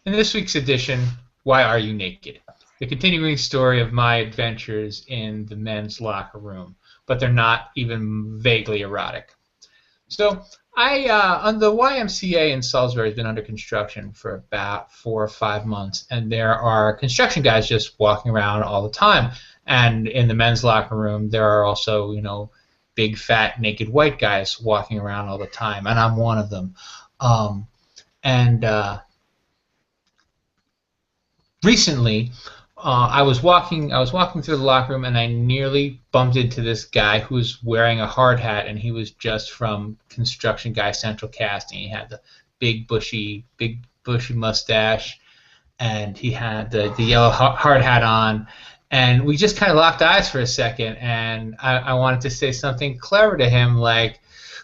In this week's edition, Why Are You Naked? The continuing story of my adventures in the men's locker room, but they're not even vaguely erotic. So, on the YMCA in Salisbury has been under construction for about 4 or 5 months, and there are construction guys just walking around all the time. And in the men's locker room, there are also, big, fat, naked white guys walking around all the time, and I'm one of them. Recently, I was walking through the locker room, and I nearly bumped into this guy who was wearing a hard hat, and he was just from Construction Guy Central Casting. He had the big bushy mustache, and he had the yellow hard hat on, and we just kind of locked eyes for a second, and I wanted to say something clever to him, like,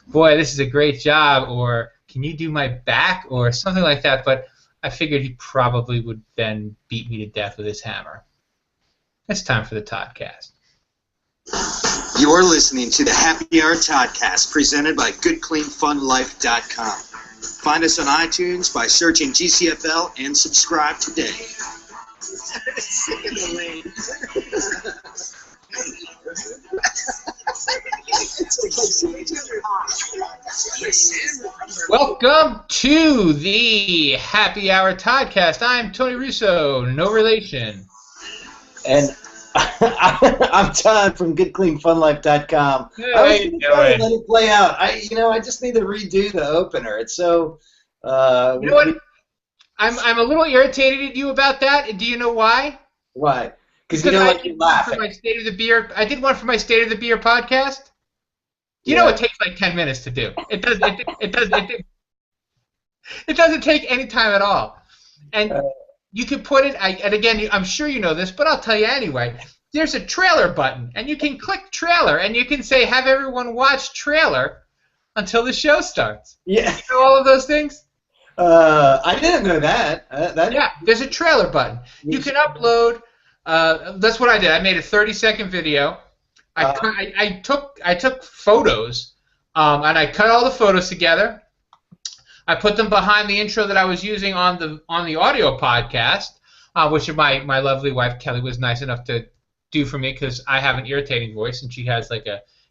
"Boy, this is a great job," or "Can you do my back?" or something like that, but I figured he probably would then beat me to death with his hammer. It's time for the Todcast. You're listening to the Happy Hour Todcast, presented by GoodCleanFunLife.com. Find us on iTunes by searching GCFL and subscribe today. Welcome to the Happy Hour Todcast. I'm Tony Russo, no relation. And I'm Todd from GoodCleanFunLife.com. Hey, I was going to let it play out. I just need to redo the opener. It's so... you know what? I'm a little irritated at you about that. Do you know why? Why? Because you don't like you laughing. I did one for my State of the Beer podcast. You know it takes like 10 minutes to do. It doesn't take any time at all. And you can put it, and again, I'm sure you know this, but I'll tell you anyway. There's a trailer button, and you can click trailer, and you can say, have everyone watch trailer until the show starts. Yeah. You know all of those things? I didn't know that. Yeah, there's a trailer button. You can upload. That's what I did. I made a 30-second video. I took photos, and I cut all the photos together. I put them behind the intro that I was using on the audio podcast, which my lovely wife Kelly was nice enough to do for me because I have an irritating voice and she has like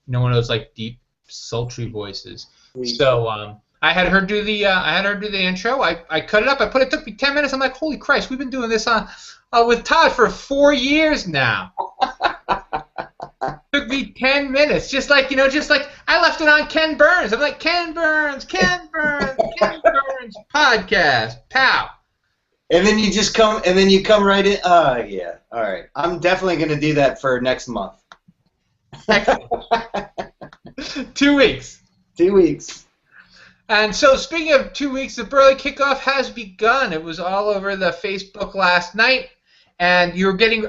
one of those like deep sultry voices. So I had her do the intro. I cut it up. It took me 10 minutes. I'm like, holy Christ, we've been doing this with Todd for 4 years now. Took me 10 minutes, just like I left it on Ken Burns. I'm like, Ken Burns podcast, pow. And then you just come, and then you come right in. Yeah, all right. I'm definitely going to do that for next month. 2 weeks. 2 weeks. And so, speaking of 2 weeks, the Burley Kickoff has begun. It was all over the Facebook last night, and are you getting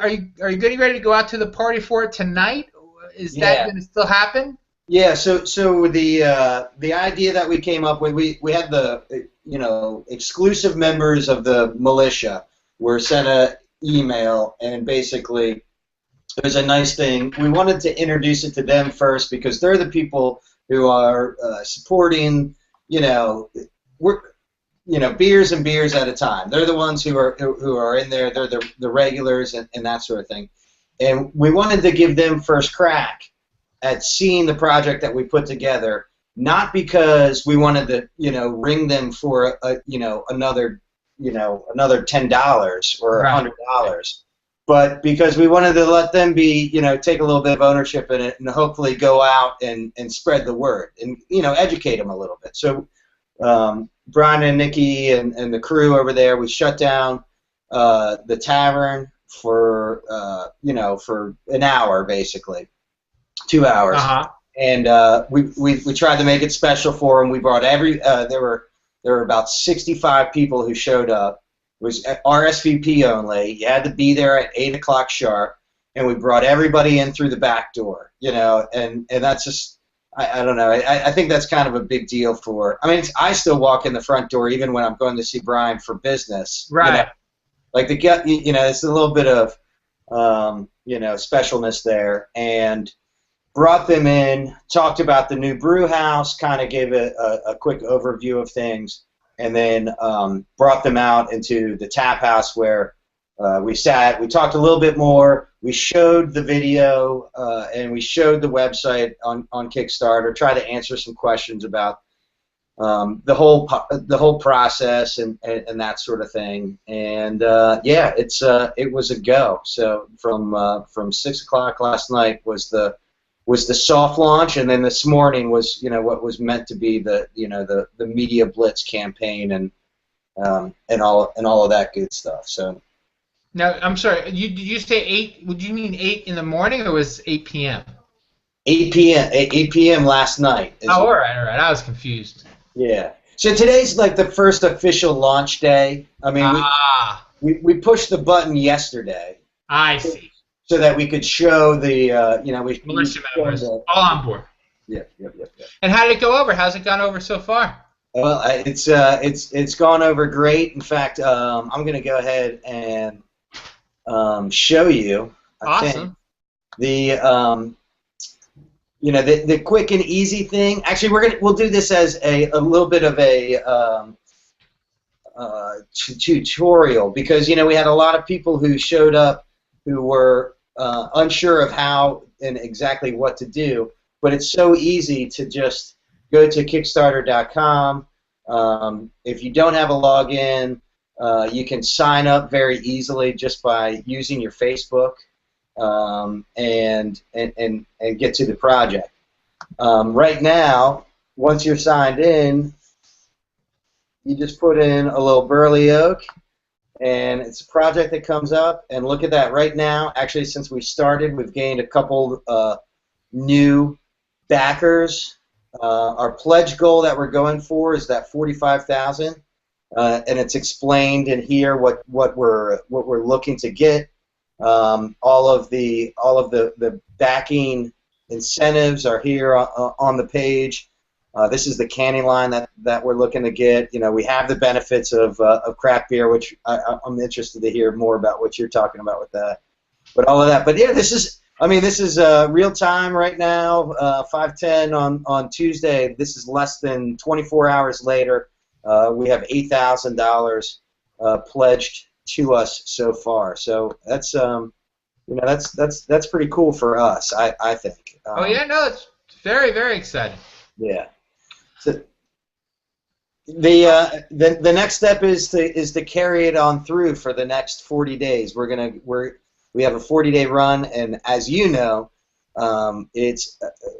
ready to go out to the party for it tonight? Is that going to still happen? Yeah. So the idea that we came up with, we had the exclusive members of the militia were sent an email, and basically it was a nice thing. We wanted to introduce it to them first because they're the people who are supporting. Beers and beers at a time. They're the ones who are in there. They're the regulars and that sort of thing. And we wanted to give them first crack at seeing the project that we put together, not because we wanted to, ring them for another $10 or $100, but because we wanted to let them take a little bit of ownership in it and hopefully go out and spread the word and educate them a little bit. So Brian and Nikki and the crew over there, we shut down the tavern for an hour, basically 2 hours, and we tried to make it special for them. We brought there were about 65 people who showed up. It was RSVP only. You had to be there at 8 o'clock sharp, and we brought everybody in through the back door. And that's just. I don't know. I think that's kind of a big deal for. I mean, I still walk in the front door even when I'm going to see Brian for business. Right. Like it's a little bit of, specialness there, and brought them in, talked about the new brew house, kind of gave a quick overview of things, and then brought them out into the tap house where we sat. We talked a little bit more. We showed the video and we showed the website on Kickstarter. Tried to answer some questions about the whole process and that sort of thing. And yeah, it was a go. So from 6 o'clock last night was the soft launch, and then this morning was what was meant to be the media blitz campaign and all of that good stuff. So. Now, I'm sorry. Did you say 8? Would you mean 8 in the morning, or was it 8 p.m.? 8 p.m. 8 p.m. last night. Oh, all right. I was confused. Yeah. So today's like the first official launch day. I mean, we pushed the button yesterday. I see. So that we could show the militia members all on board. Yeah. And how did it go over? How's it gone over so far? Well, it's gone over great. In fact, I'm going to go ahead and show you. Awesome. The the quick and easy thing. Actually, we'll do this as a little bit of a tutorial, because we had a lot of people who showed up who were unsure of how and exactly what to do. But it's so easy to just go to Kickstarter.com. If you don't have a login, you can sign up very easily just by using your Facebook and get to the project. Right now, once you're signed in, you just put in a little Burley Oak, and it's a project that comes up. And look at that right now. Actually, since we started, we've gained a couple new backers. Our pledge goal that we're going for is that 45,000, and it's explained in here what we're looking to get. All of the backing incentives are here on the page. This is the canning line that we're looking to get. We have the benefits of craft beer, which I'm interested to hear more about what you're talking about with that. But all of that. But yeah, this is real time right now, 5:10 on Tuesday. This is less than 24 hours later. We have $8,000 pledged to us so far. So that's that's pretty cool for us, I think. Oh yeah, no, it's very, very exciting. Yeah. So the next step is to carry it on through for the next 40 days. We have a 40-day run, and as you know, it's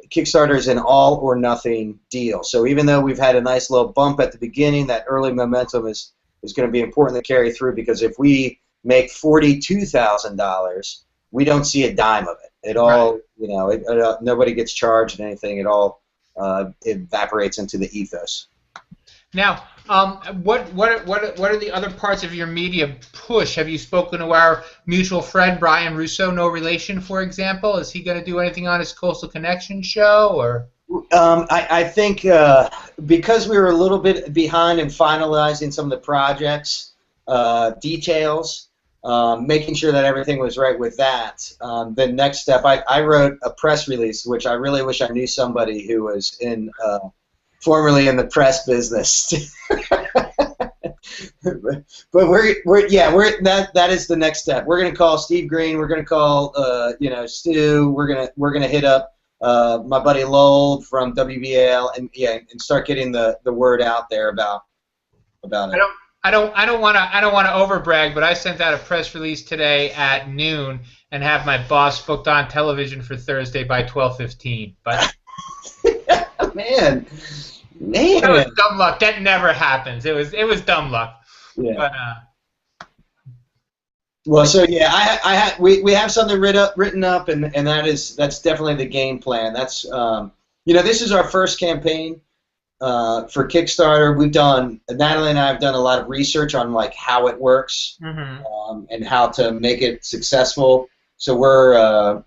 Kickstarter is an all or nothing deal. So even though we've had a nice little bump at the beginning, that early momentum is going to be important to carry through, because if we make $42,000, we don't see a dime of it. It all, nobody gets charged anything. It all evaporates into the ethos. Now, what are the other parts of your media push? Have you spoken to our mutual friend Brian Russo, no relation, for example? Is he going to do anything on his Coastal Connection show, or? I think because we were a little bit behind in finalizing some of the projects details, making sure that everything was right with that. The next step, I wrote a press release, which I really wish I knew somebody who was formerly in the press business. But that is the next step. We're gonna call Steve Green. We're gonna call Stu. We're gonna hit up my buddy Lowell from WBAL and start getting the word out there about it. I don't want to overbrag, but I sent out a press release today at noon and have my boss booked on television for Thursday by 12:15. But man, that was dumb luck. That never happens. It was dumb luck. Yeah. But, well, so yeah, we have something written up, and that's definitely the game plan. That's this is our first campaign for Kickstarter. Natalie and I have done a lot of research on like how it works and how to make it successful. So we're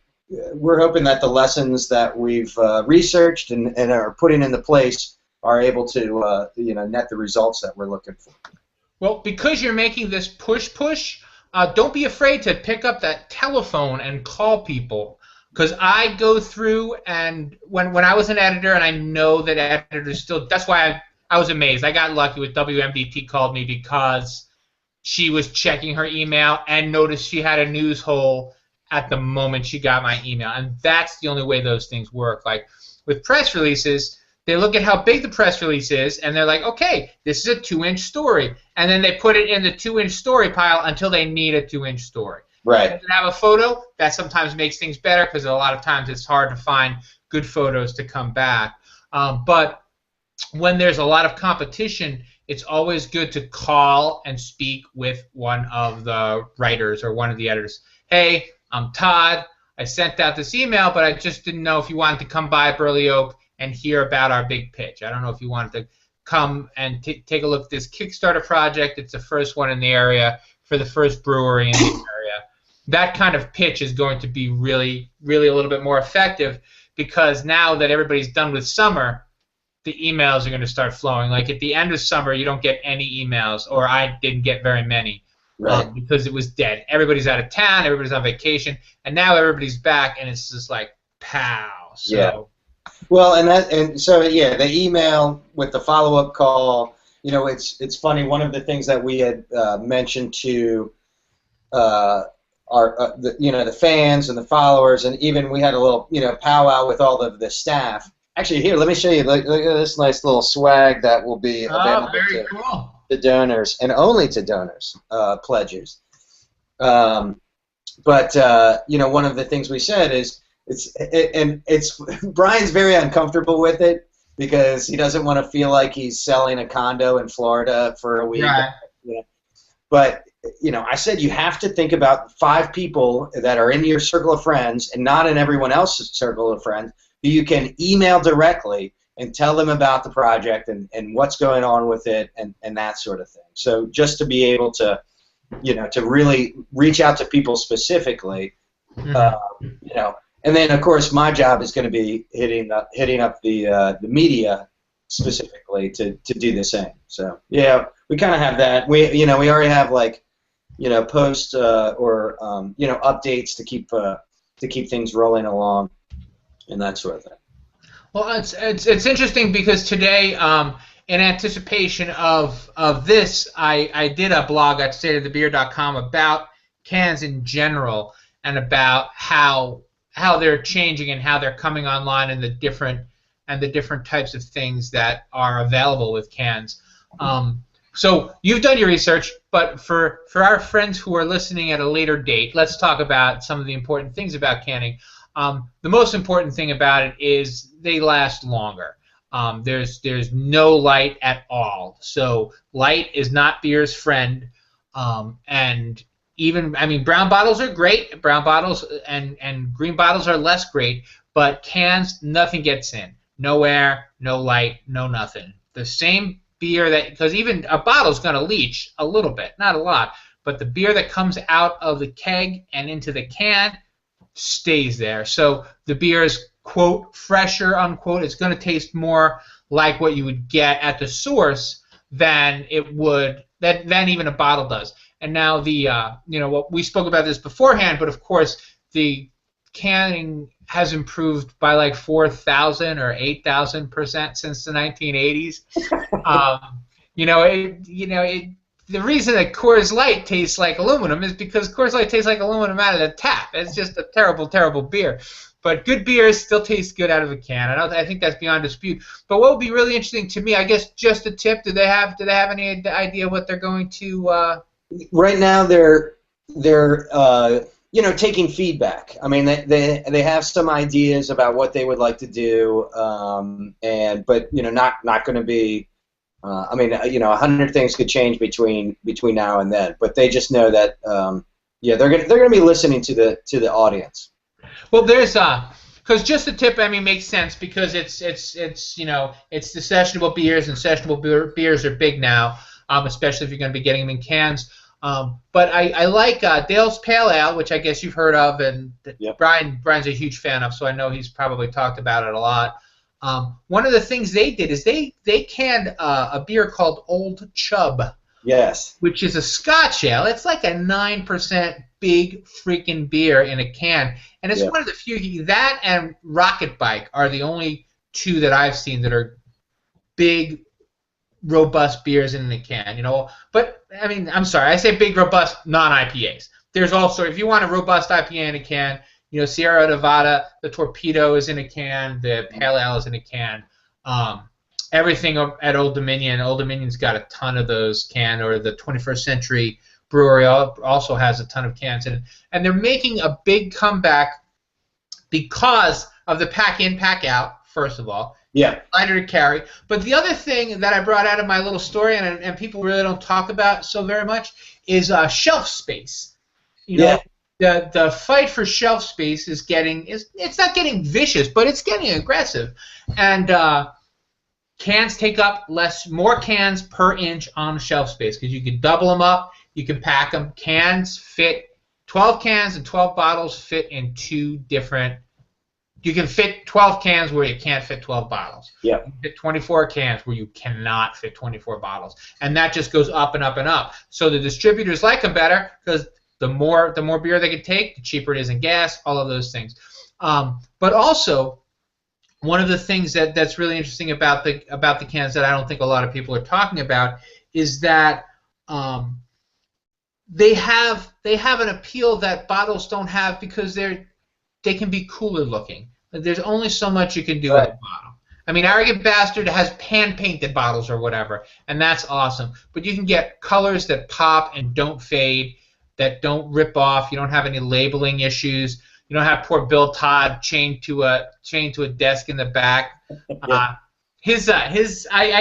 hoping that the lessons that we've researched and are putting into place are able to net the results that we're looking for. Well, because you're making this push, don't be afraid to pick up that telephone and call people. Because I go through, and when I was an editor, and I know that editors still, that's why I was amazed. I got lucky with WMDT called me because she was checking her email and noticed she had a news hole at the moment she got my email. And that's the only way those things work. Like with press releases, they look at how big the press release is, and they're like, okay, this is a 2-inch story. And then they put it in the 2-inch story pile until they need a 2-inch story. Right. And have a photo, that sometimes makes things better because a lot of times it's hard to find good photos to come back. But when there's a lot of competition, it's always good to call and speak with one of the writers or one of the editors. Hey, I'm Todd. I sent out this email, but I just didn't know if you wanted to come by Burley Oak and hear about our big pitch. I don't know if you wanted to come and take a look at this Kickstarter project. It's the first one in the area for the first brewery in the area. That kind of pitch is going to be really, really a little bit more effective because now that everybody's done with summer, the emails are going to start flowing. Like at the end of summer, you don't get any emails, or I didn't get very many. Right. Because it was dead. Everybody's out of town, everybody's on vacation, and now everybody's back, and it's just like, pow. So, yeah. Well, and so the email with the follow-up call, it's funny. One of the things that we had mentioned to our the fans and the followers, and even we had a little powwow with all of the staff. Actually, here, let me show you. Look at this nice little swag that will be available to donors, and only to donors, pledgers. But one of the things we said is it's Brian's very uncomfortable with it because he doesn't want to feel like he's selling a condo in Florida for a week. Right. But I said you have to think about 5 people that are in your circle of friends and not in everyone else's circle of friends who you can email directly and tell them about the project and what's going on with it and that sort of thing. So just to be able to, to really reach out to people specifically, and then of course my job is going to be hitting up the media specifically to do the same. So yeah, we kind of have that. We already have post or updates to keep things rolling along and that sort of thing. Well, it's interesting because today, in anticipation of this, I did a blog at stateofthebeer.com about cans in general and about how they're changing and how they're coming online and the different types of things that are available with cans. So you've done your research, but for our friends who are listening at a later date, let's talk about some of the important things about canning. The most important thing about it is they last longer. There's no light at all. So light is not beer's friend. And even, brown bottles are great. Brown bottles and green bottles are less great. But cans, nothing gets in. No air, no light, no nothing. The same beer because even a bottle's going to leach a little bit, not a lot. But the beer that comes out of the keg and into the can stays there. So the beer is, quote, fresher, unquote. It's going to taste more like what you would get at the source than even a bottle does. And now what we spoke about this beforehand, but of course the canning has improved by like 4,000 or 8,000% since the 1980s. The reason that Coors Light tastes like aluminum is because Coors Light tastes like aluminum out of the tap. It's just a terrible, terrible beer. But good beers still taste good out of a can. I think that's beyond dispute. But what would be really interesting to me, I guess, just a tip. Do they have any idea what they're going to? Right now, they're taking feedback. I mean, they have some ideas about what they would like to do, but not going to be. 100 things could change between now and then. But they just know that they're going to be listening to the audience. Well, there's because just the tip makes sense because it's the sessionable beers, and sessionable beers are big now, especially if you're going to be getting them in cans. But I like Dale's Pale Ale, which I guess you've heard of, and yep. Brian's a huge fan of, so I know he's probably talked about it a lot. One of the things they did is they canned a beer called Old Chub. Yes. Which is a Scotch ale. It's like a 9% big freaking beer in a can. And it's one of the few. That and Rocket Bike are the only two that I've seen that are big, robust beers in the can, you know. But I mean, I'm sorry, I say big, robust non-IPAs. There's also, if you want a robust IPA in a can, you know, Sierra Nevada, the Torpedo is in a can, the Pale Ale is in a can. Everything at Old Dominion, Old Dominion's got a ton of those canned, or the 21st Century Brewery also has a ton of cans in it. And they're making a big comeback because of the pack in, pack out, first of all. Yeah. Lighter to carry. But the other thing that I brought out of my little story, and people really don't talk about so very much, is shelf space. You know, the fight for shelf space is it's not getting vicious, but it's getting aggressive. And cans take up more cans per inch on shelf space because you can double them up, you can pack them. Cans fit 12 cans and 12 bottles fit in two different. You can fit 12 cans where you can't fit 12 bottles. Yeah. You can fit 24 cans where you cannot fit 24 bottles, and that just goes up and up and up. So the distributors like them better because the more beer they can take, the cheaper it is in gas. All of those things. But also, one of the things that's really interesting about the cans that I don't think a lot of people are talking about is that they have an appeal that bottles don't have because they can be cooler looking. There's only so much you can do with a bottle. I mean, Arrogant Bastard has hand-painted bottles or whatever, and that's awesome. But you can get colors that pop and don't fade, that don't rip off. You don't have any labeling issues. You don't have poor Bill Todd chained to a desk in the back. I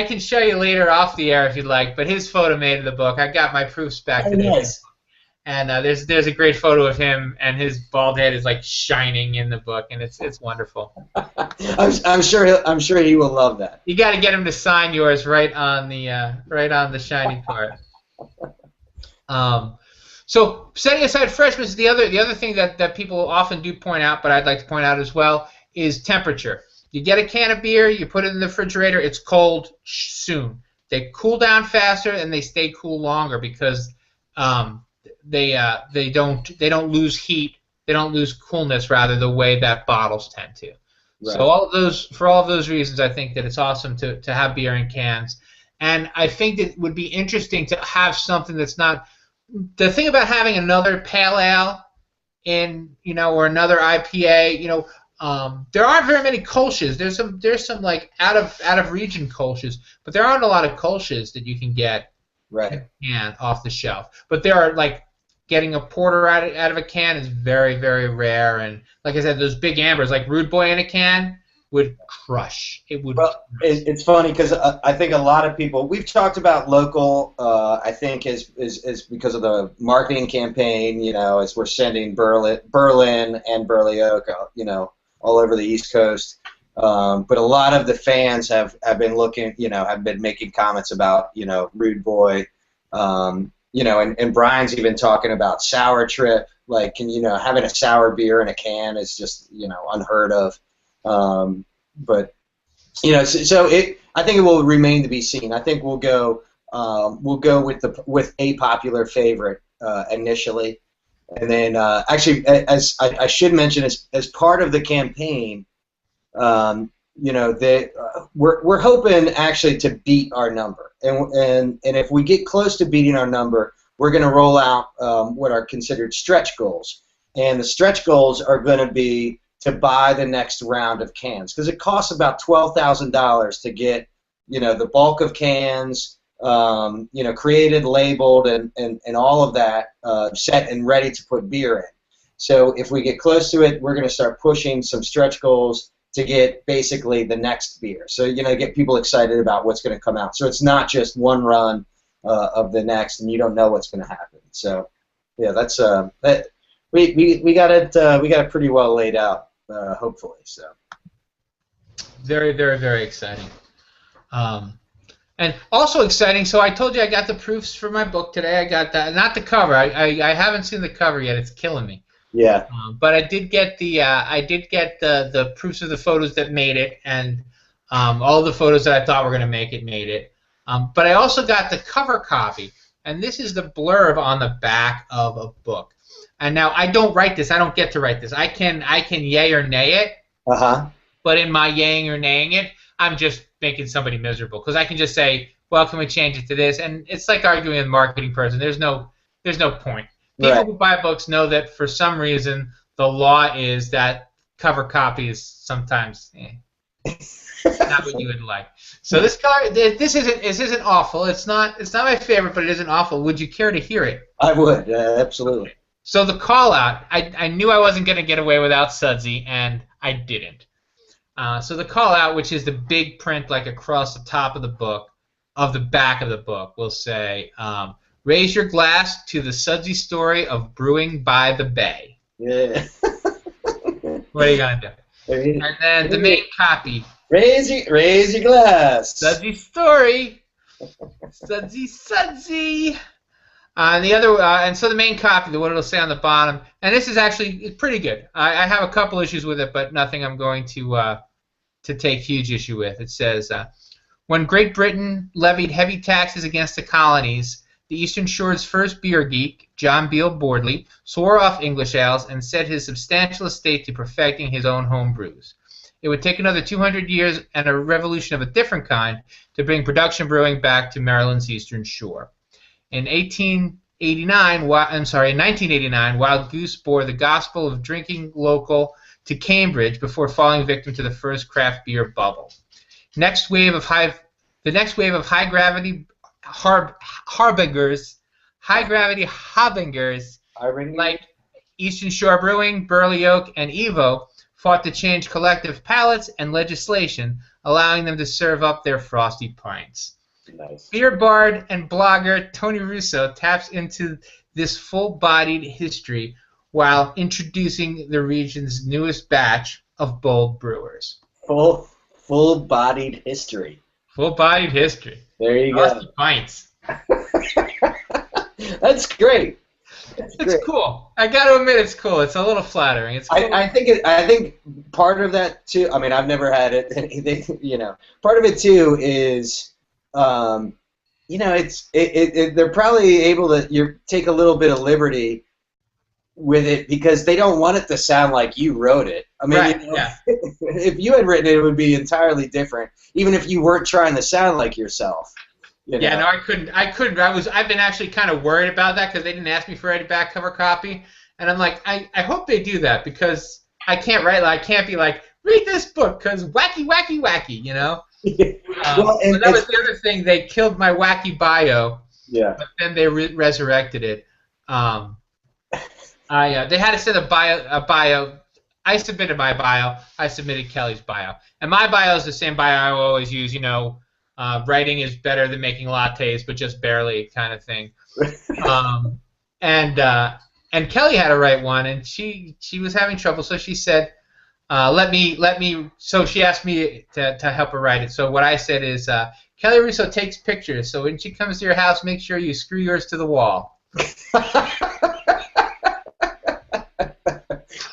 can show you later off the air if you'd like, but his photo made of the book. I got my proofs back today. Nice. And there's a great photo of him, and his bald head is like shining in the book, and it's wonderful. I'm sure he will love that. You got to get him to sign yours right on the shiny part. So setting aside freshness, the other thing that people often do point out, but I'd like to point out as well, is temperature. You get a can of beer, you put it in the refrigerator, it's cold soon. They cool down faster and they stay cool longer because they don't lose heat, they don't lose coolness rather the way that bottles tend to. Right. So for all of those reasons, I think that it's awesome to have beer in cans, and I think that it would be interesting to have something that's not. The thing about having another Pale Ale or another IPA, there aren't very many Kolsch's. There's some like out of region Kolsch's, but there aren't a lot of Kolsch's that you can get in a can off the shelf. But there are, like, getting a porter out of a can is very, very rare. And like I said, those big ambers like Rude Boy in a can would crush. It would. Well, it's funny because I think a lot of people, we've talked about local. I think is because of the marketing campaign. As we're sending Berlin and Burley Oak, all over the East Coast. But a lot of the fans have been looking, have been making comments about, Rude Boy. And Brian's even talking about Sour Trip. Like, having a sour beer in a can is just, unheard of. But I think it will remain to be seen. I think we'll go with a popular favorite initially, and then actually, as I should mention, as part of the campaign, we're hoping actually to beat our number, and if we get close to beating our number, we're going to roll out what are considered stretch goals, and the stretch goals are going to be to buy the next round of cans, because it costs about $12,000 to get, the bulk of cans, created, labeled, and all of that set and ready to put beer in. So if we get close to it, we're going to start pushing some stretch goals to get basically the next beer. So, get people excited about what's going to come out. So it's not just one run of the next, and you don't know what's going to happen. So, yeah, that's we got it pretty well laid out. Hopefully, so. Very, very, very exciting. And also exciting, so I told you I got the proofs for my book today. I got that, not the cover. I haven't seen the cover yet. It's killing me. Yeah. But I did get the proofs of the photos that made it, and all the photos that I thought were going to make it made it. But I also got the cover copy, and this is the blurb on the back of a book. And now I don't write this. I don't get to write this. I can yay or nay it. But in my yaying or naying it, I'm just making somebody miserable, because I can just say, well, can we change it to this? And it's like arguing with a marketing person. There's no point. People who buy books know that for some reason the law is that cover copy is sometimes not what you would like. So this isn't awful. It's not my favorite, but it isn't awful. Would you care to hear it? I would, absolutely. Okay. So the call out, I knew I wasn't going to get away without Sudsy, and I didn't. So the call out, which is the big print like across the top of the book, of the back of the book, will say, raise your glass to the Sudsy story of brewing by the bay. Yeah. What are you going to do? And then the main copy. Raise your glass. Sudsy story. Sudsy. And so the main copy, what it'll say on the bottom, and this is actually pretty good. I have a couple issues with it, but nothing I'm going to take huge issue with. It says, when Great Britain levied heavy taxes against the colonies, the Eastern Shore's first beer geek, John Beale Bordley, swore off English ales and set his substantial estate to perfecting his own home brews. It would take another 200 years and a revolution of a different kind to bring production brewing back to Maryland's Eastern Shore. In 1989, Wild Goose bore the gospel of drinking local to Cambridge before falling victim to the first craft beer bubble. The next wave of high gravity harbingers, like Eastern Shore Brewing, Burley Oak, and Evo, fought to change collective palates and legislation, allowing them to serve up their frosty pints. Nice. Beer bard and blogger Tony Russo taps into this full-bodied history while introducing the region's newest batch of bold brewers. Full-bodied history. Full-bodied history. There you go. Frosty pints. That's great. It's cool. I got to admit, it's cool. It's a little flattering. It's cool. I think part of that too. I mean, I've never had it. Part of it too is, they're probably able to take a little bit of liberty with it because they don't want it to sound like you wrote it. I mean, right, if you had written it, it would be entirely different, even if you weren't trying to sound like yourself. Yeah, no, I couldn't. I've been actually kind of worried about that because they didn't ask me for any back cover copy, and I'm like, I hope they do that because I can't write. I can't be like, read this book because wacky, wacky, wacky, you know. Well, and that was the other thing. They killed my wacky bio. Yeah. But then they resurrected it. They had to send a bio. I submitted my bio. I submitted Kelly's bio, and my bio is the same bio I always use. Writing is better than making lattes, but just barely, kind of thing. And Kelly had to write one, and she was having trouble, so she said, let me. So she asked me to help her write it. So what I said is, Kelly Russo takes pictures, so when she comes to your house, make sure you screw yours to the wall.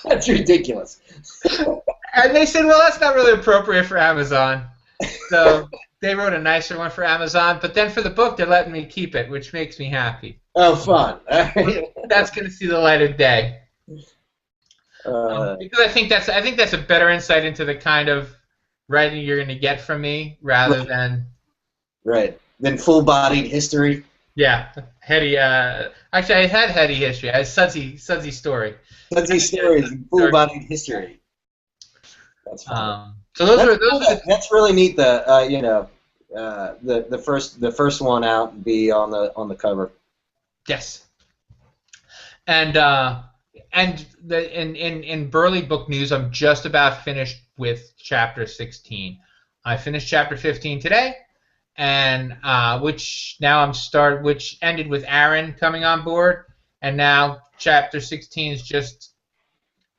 That's ridiculous. And they said, well, that's not really appropriate for Amazon. So they wrote a nicer one for Amazon, but then for the book, they're letting me keep it, which makes me happy. Oh, fun. That's going to see the light of day. Because I think that's a better insight into the kind of writing you're going to get from me rather than... Right. Than full-bodied history. Yeah. Heady. Actually, I had heady history. I had Sudsy story. Sudsy story is full-bodied history. That's fun. So that's really neat. The first one out and be on the cover. Yes. And in Burley Book News, I'm just about finished with Chapter 16. I finished Chapter 15 today, and which ended with Aaron coming on board, and now Chapter 16 is just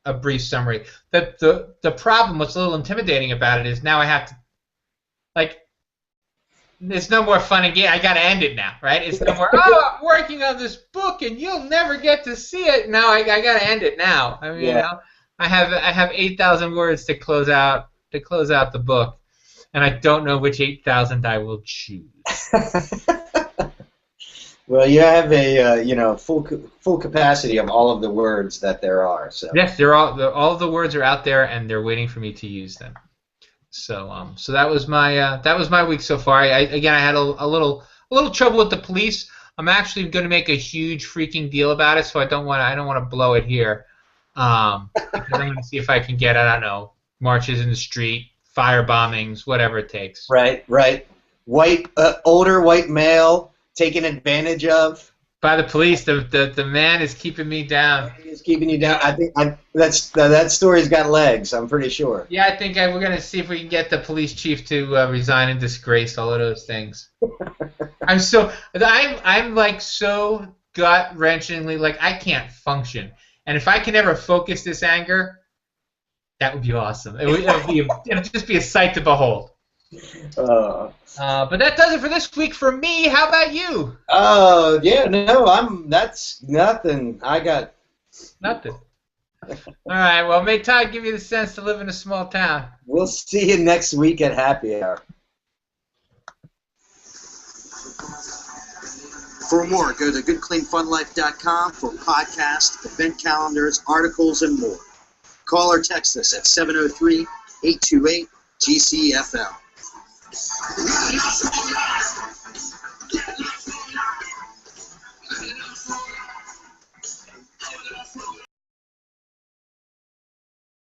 a brief summary. The problem, what's a little intimidating about it, is now I have to, there's no more fun and game. I got to end it now, right? It's no more, I'm working on this book and you'll never get to see it. No, I got to end it now. I mean, I have 8,000 words to close out the book, and I don't know which 8,000 I will choose. Well, you have a full capacity of all of the words that there are. So yes, all of the words are out there, and they're waiting for me to use them. So that was my week so far. I had a little trouble with the police. I'm actually going to make a huge freaking deal about it, so I don't want to blow it here. Because I'm going to see if I can get, I don't know, marches in the street, fire bombings, whatever it takes. Right. Older white male taken advantage of by the police. The man is keeping me down. He's keeping you down. I think that story's got legs. I'm pretty sure. Yeah, I think we're gonna see if we can get the police chief to resign and disgrace, all of those things. I'm like so gut-wrenchingly, like, I can't function. And if I can ever focus this anger, that would be awesome. It'll just be a sight to behold. But that does it for this week for me. How about you? Yeah, no, that's nothing. I got nothing. All right, well, may Todd give you the sense to live in a small town. We'll see you next week at Happy Hour. For more, go to goodcleanfunlife.com for podcasts, event calendars, articles, and more. Call or text us at 703-828-GCFL.